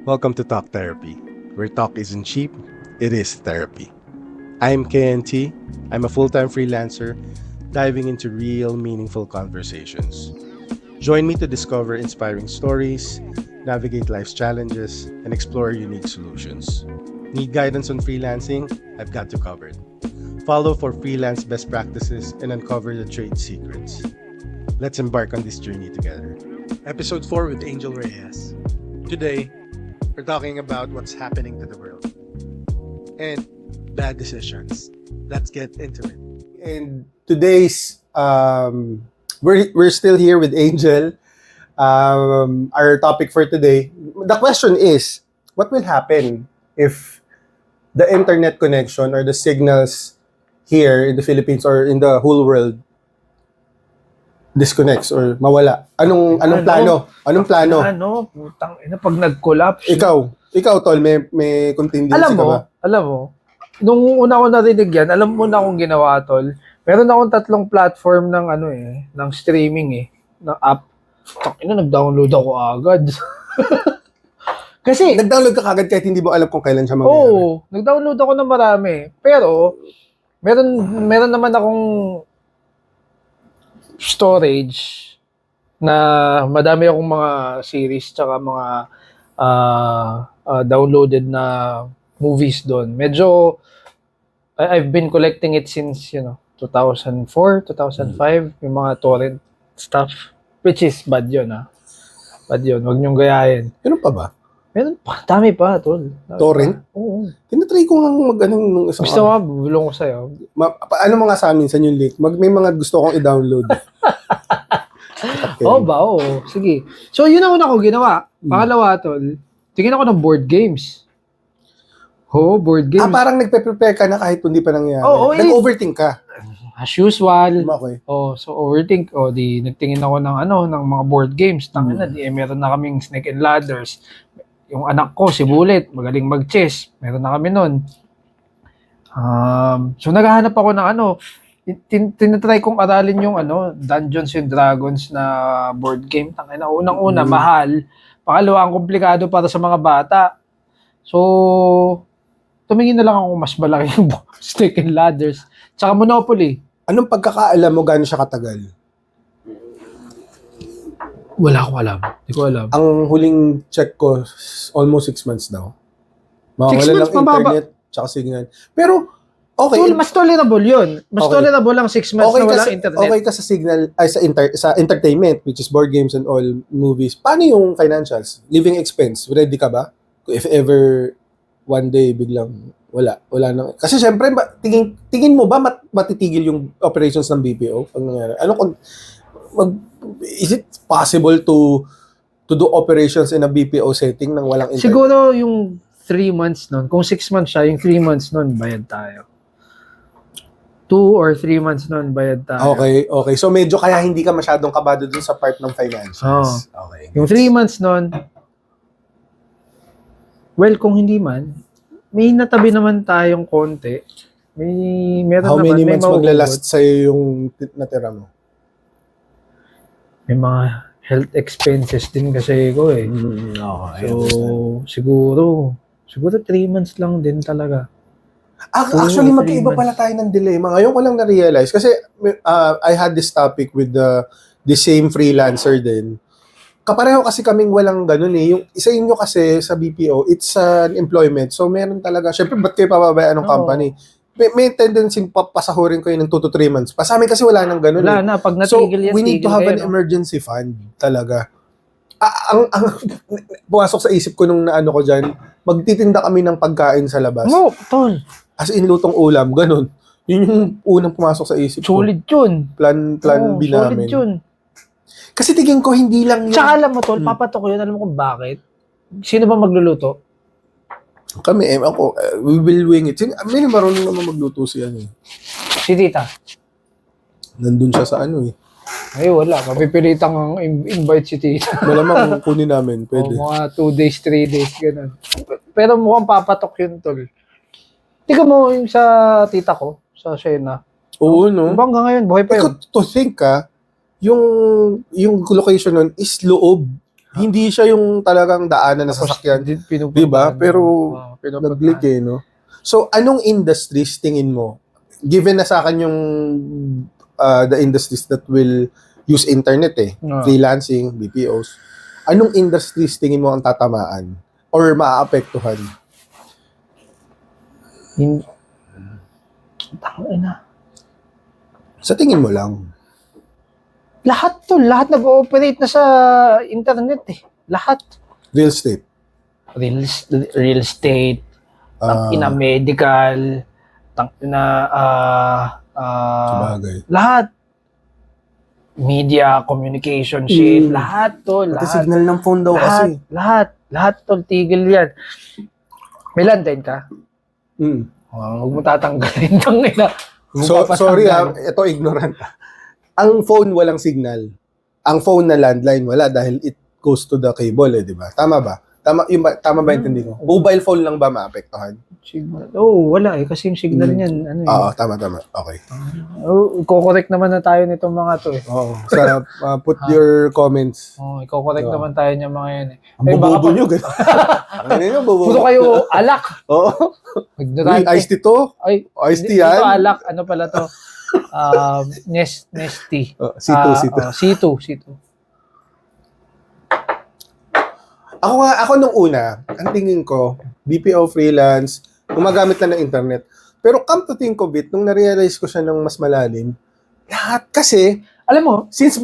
Welcome to Talk Therapy, where talk isn't cheap, it is therapy. I'm KNT. I'm a full-time freelancer diving into real, meaningful conversations. Join me to discover inspiring stories, navigate life's challenges, and explore unique solutions. Need guidance on freelancing? I've got you covered. Follow for freelance best practices and uncover the trade secrets. Let's embark on this journey together. Episode 4 with Angel Reyes. Today, we're talking about what's happening to the world and bad decisions. Let's get into it. And today's we're still here with Angel. Our topic for today, the question is, what will happen if the internet connection or the signals here in the Philippines or in the whole world disconnects or mawala? Anong plano? Anong plano? Putang ina, pag nag-collapse. Ikaw tol, may contingency ka ba? Alam mo, nung una ko narinig yan, alam mo na akong ginawa, tol. Meron akong 3 platform ng ng streaming ng app. Ina, nag-download ako agad. Kasi, Nag-download ka kagad kahit hindi mo alam kung kailan siya mangyayari. oo, nag-download ako ng marami. Pero, meron naman akong storage na madami akong mga series tsaka mga downloaded na movies doon. Medyo I've been collecting it since 2004, 2005, yung mga torrent stuff, which is bad yun. Bad yun, wag niyong gayahin. Meron pa ba? Meron pa, dami pa, tol. Torrent? Oo. Tinatry ko nga nung isang Gusto mo, bubulong ko sa'yo. ano mga sa amin sa yung link? May mga gusto kong i-download. Okay. Oo. Sige. So, yun ang una ko ginawa. Pangalawa, tol, tingin ako ng board games. Board games. Parang nagpe-prepare ka na kahit hindi pa nangyayari. Oo, Nag-overthink ka. As usual. Okay. So overthink. Nagtingin ako ng mga board games. Tangina, meron na kaming Snake and Ladders. Yung anak ko, si Bullet, magaling mag-chess. Meron na kami nun. So naghahanap ako ng tinatry kong aralin yung Dungeons and Dragons na board game. Tangina, unang-una, mahal. Pangalawa, ang komplikado para sa mga bata. So, tumingin na lang ako mas malaki yung Snake and Ladders. Tsaka Monopoly. Anong pagkakaalam mo gaano siya katagal? Wala ko alam. Hindi ko alam. Ang huling check ko, almost 6 months daw. 6 Wala months, lang mababa. internet, tsaka signal. Pero, okay. Mas tolerable yun. Mas Okay. tolerable ang 6 months na walang internet. Okay ka sa signal, sa entertainment, which is board games and all movies. Paano yung financials? Living expense, ready ka ba? If ever one day biglang wala nang. Kasi syempre, tingin mo ba matitigil yung operations ng BPO pag nangyari? Is it possible to do operations in a BPO setting nang walang internet? Siguro yung 3 months nun, kung 6 months siya, yung 3 months nun, bayad tayo. 2 or 3 months nun, bayad tayo. Okay. So medyo kaya hindi ka masyadong kabado dun sa part ng financials. Okay. Yung 3 months nun, well, kung hindi man, may natabi naman tayong konti. Meron How naman, many may months mahuhugot. maglalast sa'yo yung natira mo? May mga health expenses din kasi ko eh. Okay. So, siguro 3 months lang din talaga. Actually, 2 or 3 magkaiba pala months. tayo ng dilemma. Ngayon ko lang na-realize. Kasi I had this topic with the same freelancer din. Kapareho kasi kaming walang ganun eh. Yung isa inyo kasi sa BPO, it's an employment. So, meron talaga. Siyempre, ba't kayo pababayaan ng Oo. company? May tendency pasahurin ko yun ng 2 to 3 months. Pa sa amin kasi wala nang ganun Wala eh. na, pag So, natigil yan, we need to tigil have kayo, an emergency fund talaga. Ang pumasok sa isip ko nung naano ko dyan, magtitinda kami ng pagkain sa labas. No, tol. As in, lutong ulam, ganun. Yun yung unang pumasok sa isip ko. Solid yun. Plan B namin. Solid yun. Kasi tingin ko hindi lang yun. Tsaka alam mo, tol, papatok ko yun. Alam mo kung bakit? Sino ba magluluto? Kami, we will wing it. May marunong naman magluto siya eh. Si tita. Nandun siya sa ano eh. Ay, wala. Mapipilitan kang invite si tita. Malamang kunin namin, pwede. O, mga 2 days, 3 days, ganun. Pero mukhang papatok yun, tol. Tika mo yung sa tita ko, sa Shena. Oo, no? Diba hanggang ngayon, buhay pa yun. To think yung location nun is loob. Hindi siya yung talagang daanan na sasakyan. Di ba? Pero nag-click no? So, anong industries tingin mo? Given na sa akin yung the industries that will use internet freelancing, BPOs, anong industries tingin mo ang tatamaan or maaapektuhan? Tangina. Sa tingin mo lang. Lahat nag-ooperate na sa internet eh. Lahat. Real estate. Real estate, tangina medical, tangina Sabagay. lahat. Media, communication shit, lahat to, Pati lahat. signal ng phone daw kasi. Lahat tol, tigil yan. May landline ka? Huwag mo tatanggalin tangina. So, sorry ito ignorant. Ang phone walang signal. Ang phone na landline wala dahil it goes to the cable di ba? Tama ba? Tama ba intindi ko? Mobile phone lang ba maapektuhan? Signal. Wala kasi yung signal niyan, Oo, tama. Okay. Iko-correct naman na tayo nitong mga to eh. Oo. Sarap. Put your comments. Iko-correct naman tayo niya mga yan eh. Ang bobobo nyo. Ano nyo, bobobo? Puro kayo alak. Oo. Ignorante. Iced tea to? Ay, Iced tea Ito yan? alak. Ano pala to? Nesty. C2. C2. Ako nung una, ang tingin ko, BPO freelance, gumagamit lang ng internet. Pero come to think of it, nung na-realize ko siya ng mas malalim, lahat kasi, Alam mo, since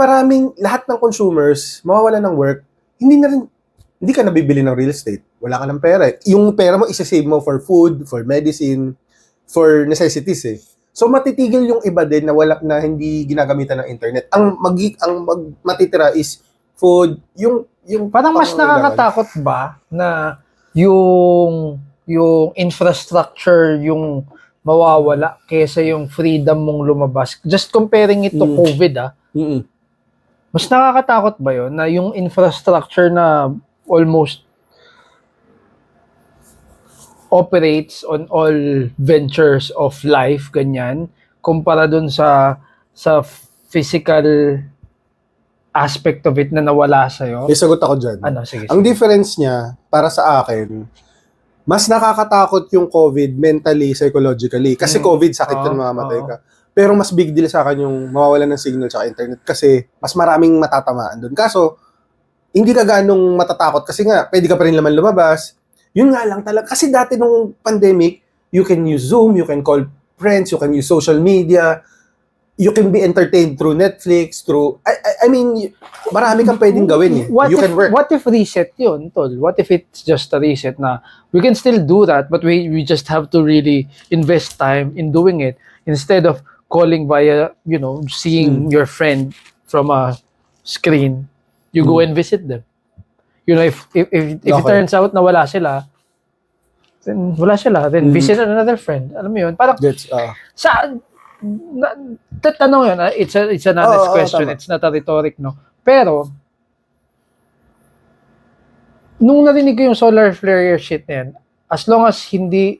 lahat ng consumers, mawawalan ng work, hindi ka nabibili ng real estate. Wala ka ng pera. Yung pera mo, isa-save mo for food, for medicine, for necessities So matitigil yung iba din na hindi ginagamitan ng internet. Ang matitira is food, yung parang mas nakakatakot ba na yung infrastructure yung mawawala kaysa yung freedom mong lumabas. Just comparing it to COVID Mas nakakatakot ba yun na yung infrastructure na almost operates on all ventures of life, ganyan, kumpara dun sa physical aspect of it na nawala sa'yo? May sagot ako dyan. Sige. Ang difference niya, para sa akin, mas nakakatakot yung COVID mentally, psychologically. Kasi COVID, sakit ka, mamamatay ka. Pero mas big deal sa akin yung mawawalan ng signal sa internet kasi mas maraming matatamaan doon. Kaso, hindi ka ganong matatakot kasi nga, pwede ka pa rin naman lumabas. Yun nga lang talaga. Kasi dati nung pandemic, you can use Zoom, you can call friends, you can use social media, you can be entertained through Netflix, I mean, marami kang pwedeng gawin You can work. What if reset yun, tol? What if it's just a reset na we can still do that, but we just have to really invest time in doing it instead of calling via, seeing your friend from a screen. You go and visit them. If it turns out na wala sila, then visit another friend. Alam mo yun? Parang, tanong yun, it's an honest question. It's not a rhetoric, no? Pero, nung narinig ko yung solar flare shit na yan, as long as hindi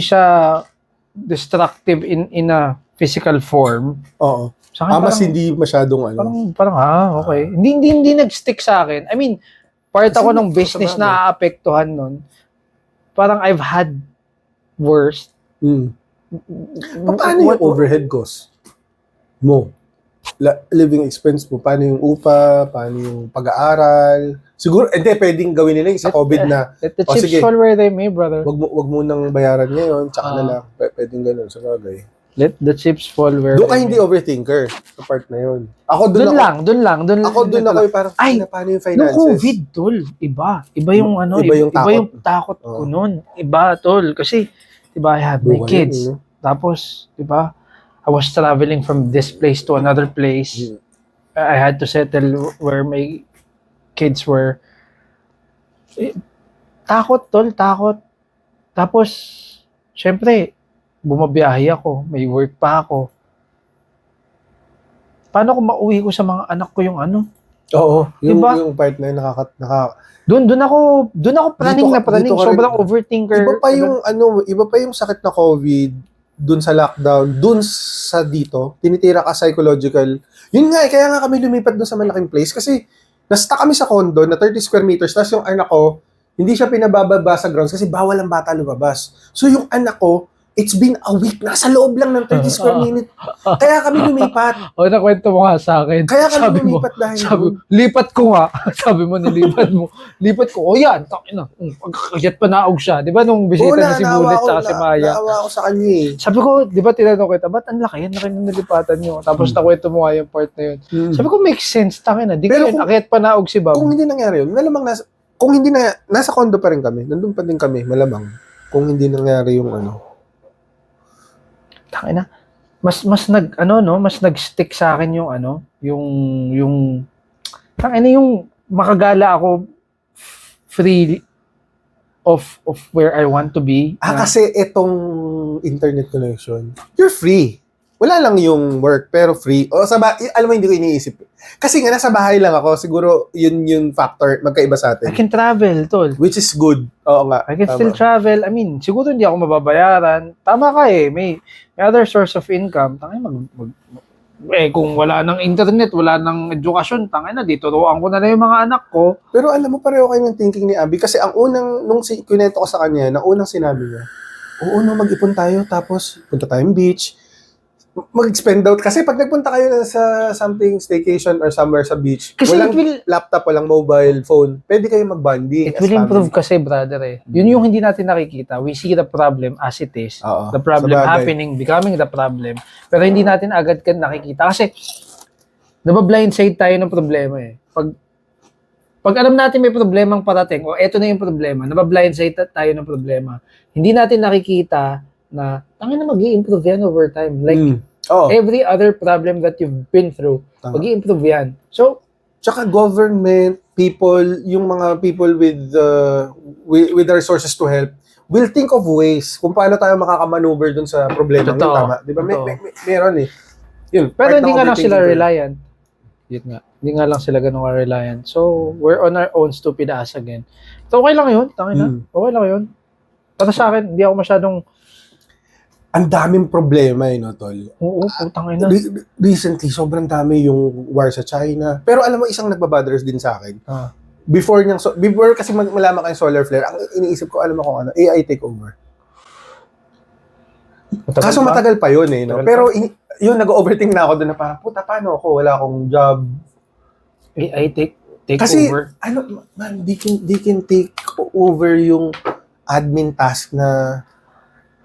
siya destructive in a physical form. Oo. Sa akin, mas hindi masyadong Parang okay. Hindi nag-stick sa akin. I mean, part ako ng business na aapektuhan nun. Parang I've had worse. Paano yung overhead cost mo? Living expense mo? Paano yung upa? Paano yung pag-aaral? Siguro, hindi, pwedeng gawin nila yung sa COVID na, let the chips fall where they may, brother. wag mo nang bayaran ngayon, tsaka na lang. Pwedeng ganun, sa bagay. Let the chips fall where doon ka hindi overthinker sa part na yun. Ako doon lang. Ako doon ako parang, paano yung finances? No COVID, tol. Iba yung iba yung takot ko noon. Iba, tol. Kasi, diba, I had my kids. Tapos, diba, I was traveling from this place to another place. I had to settle where my kids were. Takot, tol. Takot. Tapos, syempre, bumabiyahe ako, may work pa ako. Paano kung mauwi ko sa mga anak ko yung ano? Oo, diba? yung part na yun, Doon ako praning. Sobrang overthinker. Iba pa yung sakit na COVID, doon sa lockdown, doon sa dito, tinitira ka psychological. Yun nga, kaya nga kami lumipat doon sa malaking place kasi Nasta kami sa condo na 30 square meters, tapos yung anak ko, hindi siya pinabababa sa grounds kasi bawal ang bata lumabas. So yung anak ko, it's been a week, nasa loob lang ng 30 square minutes. Kaya kami lumipat. O, nakwento mo nga sa akin. Kaya kami Sabi mo, lumipat dahil Sabi, doon. lipat ko nga. Sabi mo, nilipat mo. Lipat ko. O yan, takin na. Pagkakayat pa naog siya. Di ba nung bisita na si Bullet sa si Maya? Naawa ako sa kanya eh. Sabi ko, di ba tinanong kita, ba't ang laki yan? Laki nung nilipatan nyo. Tapos nakwento mo nga yung part na yun. Sabi ko, makes sense. Takin na. Di Pero ko kung- akayat pa naog si Bob. Kung hindi nangyari yun, malamang kung hindi na, nasa condo pa rin kami, nandun pa din kami, malamang. Kung hindi nangyari yung ano. Takin na. Mas nag-stick sa akin yung yung takin na yung makagala ako free of where I want to be. Kasi itong internet connection, you're free. Wala lang yung work, pero free. O alam mo, hindi ko iniisip. Kasi nga, nasa bahay lang ako. Siguro, yun yung factor, magkaiba sa I atin. can travel, tol. Which is good. Oo nga. I can tama. still travel. I mean, siguro hindi ako mababayaran. Tama ka eh. May other source of income. Tangay kung wala ng internet, wala ng edukasyon, tangay na, dito turuan ko na lang yung mga anak ko. Pero alam mo, pareho kayo ng thinking ni Abby. Kasi ang unang, nung kunento ko sa kanya, na unang sinabi niya, oo, no, mag-ipon tayo, tapos punta tayong beach, mag-spend out. Kasi pag nagpunta kayo na sa something, staycation or somewhere sa beach, Kasi walang it will, laptop, walang mobile phone, pwede kayo mag-bonding. it will improve kasi, brother eh. Yun yung hindi natin nakikita. We see the problem as it is. Oo, The problem sabagay. happening, becoming the problem. Pero hindi natin agad nakikita. Kasi, nabablindside tayo ng problema eh. Pag alam natin may problemang parating, o eto na yung problema, nabablindside tayo ng problema. Hindi natin nakikita na, tangin na mag-i-improve yan over time. Like, Oo. every other problem that you've been through, Tama. mag-i-improve yan. So, Tsaka government, people, yung mga people with the resources to help, will think of ways kung paano tayo makakamaneuver dun sa problema. Totoo. Tama. Di ba? Totoo. Meron eh. Yun, pero part hindi ng nga lang sila overthinking ko. reliant. Yun nga. Hindi nga lang sila ganun reliant. So, we're on our own stupid ass again. So, okay lang yun. Tangin na. Okay lang yun. Para sa akin, hindi ako masyadong, Ang daming problema no, tol. oo, tangin na. Recently, sobrang dami yung war sa China. Pero alam mo, isang nagbabothers din sa akin. Ah. Before kasi malaman kayong solar flare, ang iniisip ko, alam mo kung ano, AI takeover. Kaso matagal pa yun eh. No? Matagal Pero yun, nag-overthink na ako doon na parang, puta, paano ako? Wala akong job. AI take Kasi, over. man, they can take over yung admin task na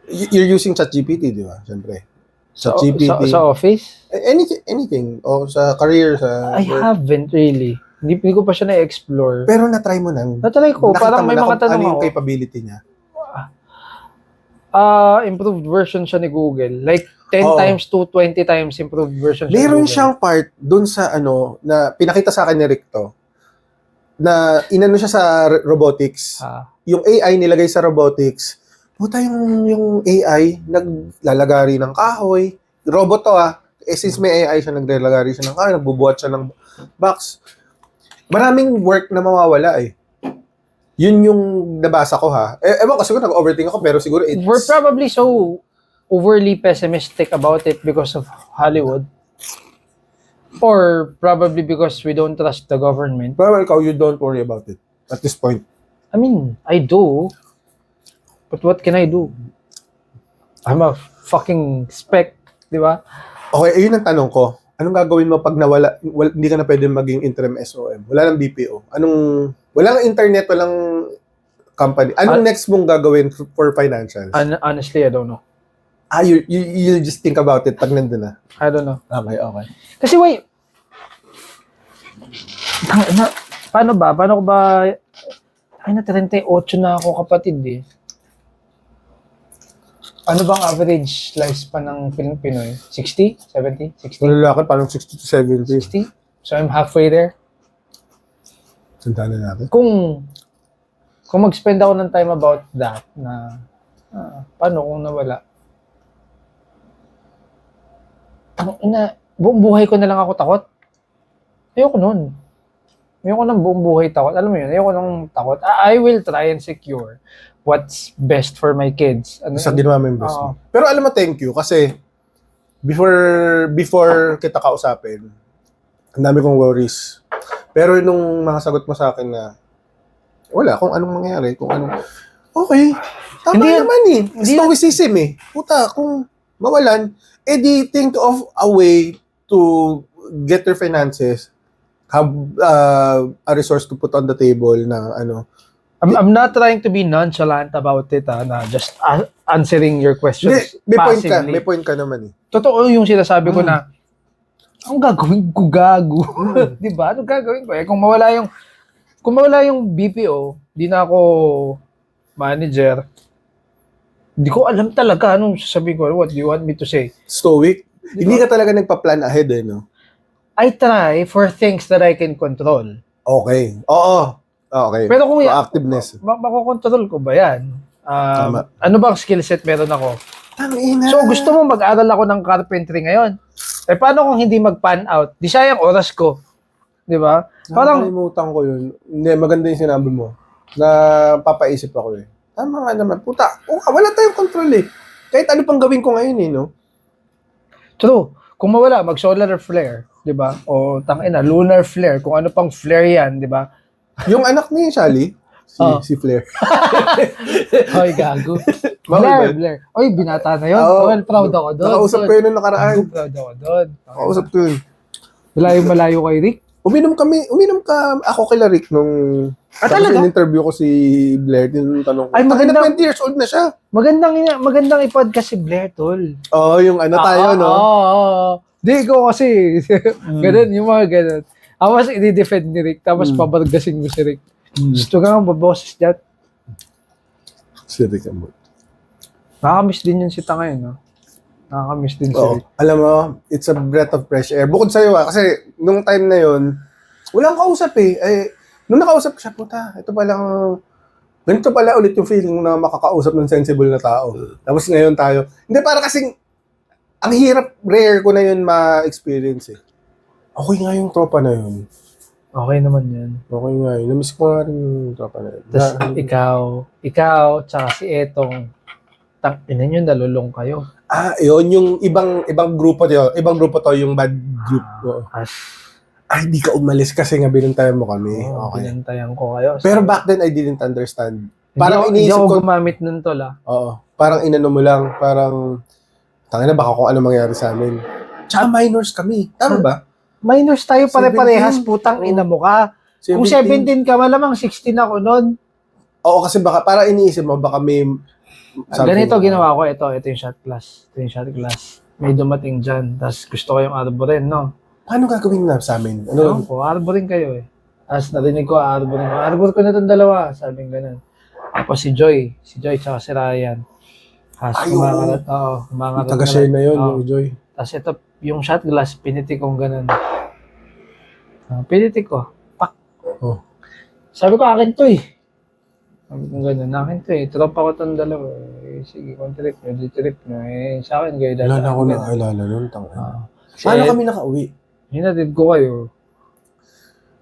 you're using ChatGPT, di ba? Siyempre. Sa ChatGPT. office? Anything. O sa career, sa I work. haven't really. Hindi ko pa siya na-explore. Pero na-try mo nang. Natry ko, Nakita parang mo may na mga kung tanong ano yung ako. capability niya. Improved version siya ni Google. Like, 10 Oo. times to 20 times improved version siya Meron ni Google. siyang part dun sa na pinakita sa akin ni Rick na inano siya sa robotics. Yung AI nilagay sa robotics. Puta yung AI, naglalagari ng kahoy. Robot to since may AI siya, naglalagari siya ng kahoy, nagbubuhat siya ng box. Maraming work na mawawala eh. Yun yung nabasa ko ewan ko, siguro nag-overthink ako, pero siguro it's... We're probably so overly pessimistic about it because of Hollywood. Or probably because we don't trust the government. Pero ikaw, you don't worry about it at this point. I mean, I do. But what can I do? I'm a fucking spec, di ba? Okay, ayun ang tanong ko. Anong gagawin mo pag hindi ka na pwede maging interim SOM? Wala nang BPO. Walang internet, walang company. Anong next mong gagawin for financials? Honestly, I don't know. You'll just think about it pag nandun na. I don't know. Okay. Kasi wait. Paano ko ba? Ay, na 38 na ako, kapatid eh. Ano bang average lifespan ng Pinoy? 60? 70? 60? Yung lalaki, parang 60 to 70. 60? So I'm halfway there. Sundan na natin. Kung mag-spend ako ng time about that, na paano kung nawala? Buong buhay ko na lang ako takot. Ayoko nun. Ayoko ng buong buhay takot. Alam mo yun, ayoko nang takot. I will try and secure what's best for my kids. Sa ginawa mo yung best mo. Pero alam mo, thank you. Kasi, before kita kausapin, ang dami kong worries. Pero nung mga sagot mo sa akin na, wala, kung anong mangyari, kung anong, okay, tama Hindi yan- naman eh. hindi yan- Stoicism eh. Puta, kung mawalan, edi think of a way to get your finances, have a resource to put on the table na ano. I'm not trying to be nonchalant about it, na just answering your questions Hindi, passively. may point ka naman eh. Totoo yung sinasabi ko na, ang gagawin ko, gago. Di ba? Ano gagawin ko? Kung mawala yung BPO, di na ako manager, di ko alam talaga anong sasabihin ko. What do you want me to say? Stoic. Hindi ka talaga nagpa-plan ahead eh, no? I try for things that I can control. Okay. Oo. Okay. Pero kung Proactiveness. makokontrol ko ba yan? Tama. Ano bang skill set meron ako? Tangina. So gusto mo mag-aral ako ng carpentry ngayon? Eh paano kung hindi mag-pan out? Di sayang oras ko. Di ba? Parang, Nakakalimutan ko yun. Hindi, maganda yung sinabi mo. Na papaisip ako eh. Tama nga naman. Puta, wala tayong control eh. Kahit ano pang gawin ko ngayon eh, no? true. Kung mawala, mag-solar flare. Di ba? O tangina, lunar flare. Kung ano pang flare yan, di ba? Yung anak ni Shally, Oh. si Flair. Hoy, gago. Bakit? Blair. Oy, binata na yun. Oo. Well, proud ako doon. Nakausap ko yun nung nakaraan. Proud ako doon. Nakausap ko yun. Malayo kay Rick. Uminom ka, ako kila Rick nung Talaga? in-interview ko si Blair, tinanong tanong ko. Ay, maganda. 20 years old na siya. Magandang i-podcast si Blair, tol. Oo, yung ano tayo, no? Oo. Di ko kasi. Ganun, yung mga ganun. Ako mas i-defend ni Rick, tapos pabargasin mo si Rick. Gusto ka nga baboses dyan. Si Rick ang Nakakamiss din yun si Tangay, no? Nakakamiss din si Oo. Rick. Alam mo, it's a breath of fresh air. Bukod sa'yo kasi nung time na yun, walang kausap eh. Nung nakausap ko siya, puta, ganito pala ulit yung feeling na makakausap ng sensible na tao. Tapos ngayon tayo, hindi para kasing, ang hirap, rare ko na yun ma-experience eh. Okay nga yung tropa na yun. Okay naman yan. Okay nga yun. Namiss ko nga rin yung tropa na yun. Tapos ikaw, tsaka si Etong, ina nyo, nalulong kayo. Yun, yung ibang grupo to, yung bad group ko. Di ka umalis kasi nga binantayan mo kami. Okay. Pinantayan ko kayo. Pero back then, I didn't understand. Parang hindi iniisip ako ko, gumamit nun, tol, oo, parang inano mo lang, parang, tangina baka kung ano mangyari sa amin. Tsaka minors kami. Tama ba? Minors tayo 17. pare-parehas, putang ina mo ka. Kung 17 ka, malamang 16 ako nun. Oo, kasi baka, para iniisip mo, baka may, Ganito ginawa ko, ito yung shot class. May dumating dyan, tapos gusto ko yung arborin, no? Paano gagawin na sa amin? Alam ko, arborin kayo eh. Tapos narinig ko, arbor ko na itong dalawa, sabing ganun. Tapos si Joy tsaka si Ryan. Tapos umangarat Taga-share na yun, Oo. yung Joy. Tapos ito, yung shot glass, pinitik kong ganun. Pinitik ko. Pak. Oh. Sabi ko, akin to eh. Sabi ko ganun, akin to eh. Tropa ko itong dalawa. Sige, kung trip nyo. Sa akin kayo Wala na ako ganun. naalala nun. Tangina. Kasi, Paano kami nakauwi? hinatid ko kayo.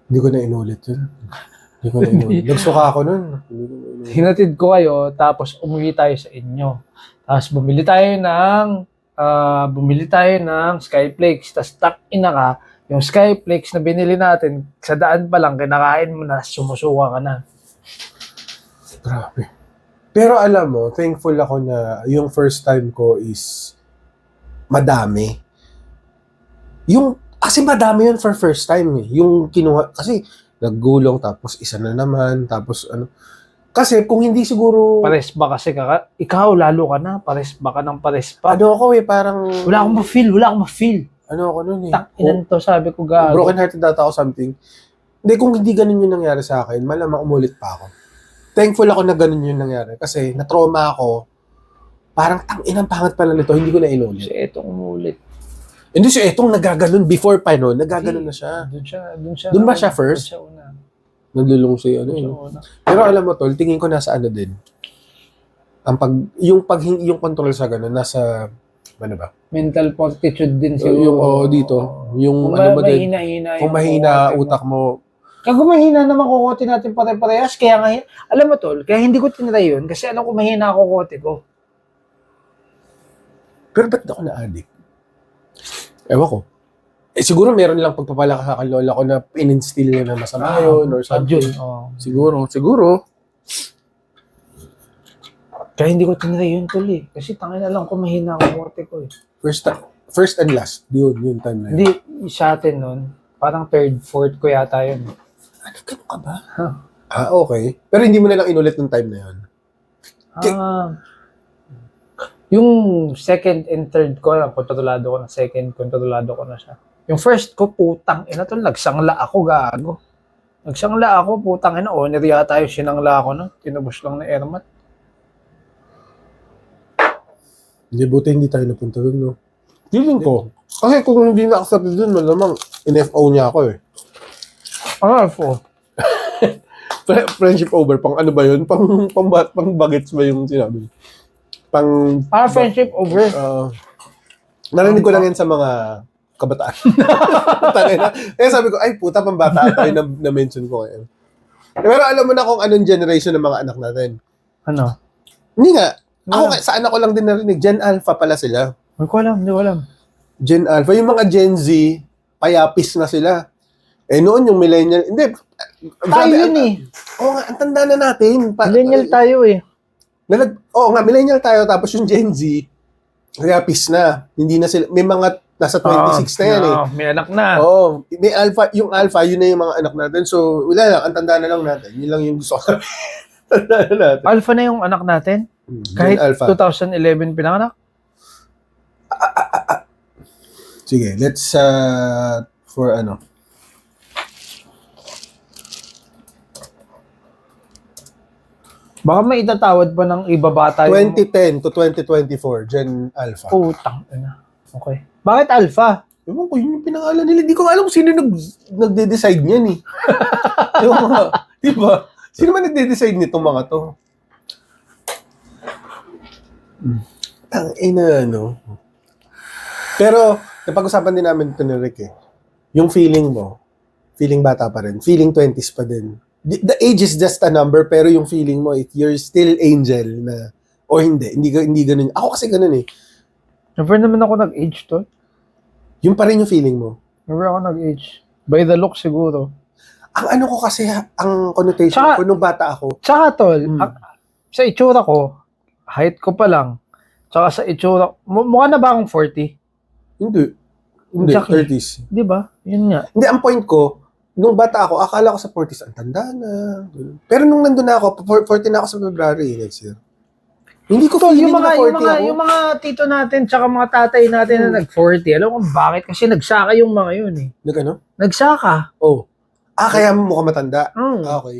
Hindi ko na inulit yun. Nagsuka ako nun. Hindi ko na inulit. Hinatid ko kayo, tapos umuwi tayo sa inyo. Tapos bumili tayo ng Skyflakes. Tapos ina ka, yung Skyflakes na binili natin, sa daan pa lang, kinakain mo na, sumusuka ka na. Grabe. Pero alam mo, thankful ako na yung first time ko is madami. Kasi madami yun for first time eh. Yung kinuha, kasi naggulong, tapos isa na naman, tapos ano. Kasi kung hindi siguro, Pares ba kasi ikaw, lalo ka na, pares ba ka ng pares pa? ano ako eh, parang, Wala akong ma-feel. ano ako nun eh. Inan to, sabi ko gago. Broken hearted data ako something. Hindi, kung hindi ganun yung nangyari sa akin, malamang umulit pa ako. Thankful ako na ganun yung nangyari. Kasi na-trauma ako, parang inang pangat pala nito, hindi ko na inulit. Kasi etong umulit. Hindi si Etong nagaganon before pa no, nagaganon na siya. Doon ba siya first? Doon siya una. Naglulong siya ano Doon siya yun. una. Pero alam mo tol, tingin ko nasa ano din. Yung control sa ganun nasa ano ba? Mental fortitude din siguro. Yung dito, yung Kung ano mo din. mahina-hina Kung yung mahina kukote mo. utak mo, Kaya kung mahina naman kukote natin pare-parehas, kaya nga, alam mo tol, kaya hindi ko tinry yun, kasi alam ko mahina ako kukote ko. pero ba't ako na-addict? Ewan ko. siguro meron lang pagpapalakas sa lola ko na in-instill niya na masama yun or something. Yun, oh. Siguro. Kaya hindi ko tinry yun tol eh. Kasi tangin na lang ko mahina ang mote ko eh. First and last. Yun time na yun. Hindi, sa atin nun, parang third, fourth ko yata yun. Ano ka ba? Huh. Okay. Pero hindi mo na lang inulit ng time na yun. Yung second and third ko, kontrolado ko na second, kontrolado ko na siya. Yung first ko, putang ina tol, nagsangla ako, gago. Nagsangla ako, putang ina, owner yata yung sinangla ako na, tinubos lang na airmat. Hindi, buti hindi tayo napunta dun, no? Feeling ko. Kasi kung hindi na-accept dun, malamang in-FO niya ako eh. Po. Friendship over, pang ano ba yun? Pang bagets ba yung sinabi? Friendship over. Narinig ko lang yan sa mga kabataan. Tangina. Eh sabi ko, ay puta, pang bata tayo na-mention ko ngayon. Pero alam mo na kung anong generation ng mga anak natin. Ano? Hindi nga. Ako, sa anak ko lang din narinig. Gen Alpha pala sila. Hindi ko alam. Gen Alpha. Yung mga Gen Z, payapis na sila. Eh noon yung millennial, hindi. Tayo yun eh. Oo nga, ang tanda na natin. Millennial tayo eh. Oo nga, millennial tayo. Tapos yung Gen Z, payapis na. Hindi na sila, may mga nasa 26 na yan eh. May anak na. Oo, may alpha, yung alpha, yun na yung mga anak natin. So, wala lang, ang tanda na lang natin. Yun lang yung gusto ko. Tanda na natin. Alpha na yung anak natin? Gen Kahit Alpha. 2011 pinanganak? Sige, let's, for ano. Baka may itatawad pa ng ibabata yung... 2010 to 2024, Gen Alpha. Putang ina. Okay. Bakit Alpha? Ewan ko, yun yung pinangalan nila. Di ko alam kung sino nagde-decide niyan eh. Yung mga, di ba? Sino man nagde-decide nitong mga to? Ang ina, no? Pero, napag-usapan din namin ito ni Rick eh. Yung feeling mo, feeling bata pa rin, feeling 20s pa din. The age is just a number, pero yung feeling mo, you're still angel na, o hindi ganun. Ako kasi ganun eh. Never naman ako nag-age to. Yung pa rin yung feeling mo. Never ako nag-age. By the look siguro. Ang ano ko kasi, ang connotation Tsaka- ko nung bata ako, Tsaka tol, sa itsura ko, height ko pa lang. Tsaka sa itsura, mukha na ba akong 40? hindi, Exactly. 30s. Di ba? Yun nga. Hindi, ang point ko, nung bata ako, akala ko sa 40s, ang tanda na. Pero nung nandun na ako, 40 na ako sa February next year. Hindi ko feeling na 40 ako. Yung mga tito natin, tsaka mga tatay natin na nag-40, alam ko bakit? Kasi nagsaka yung mga yun eh. Nag ano? Nagsaka. Oh. Kaya mukhang matanda. Mm. Okay.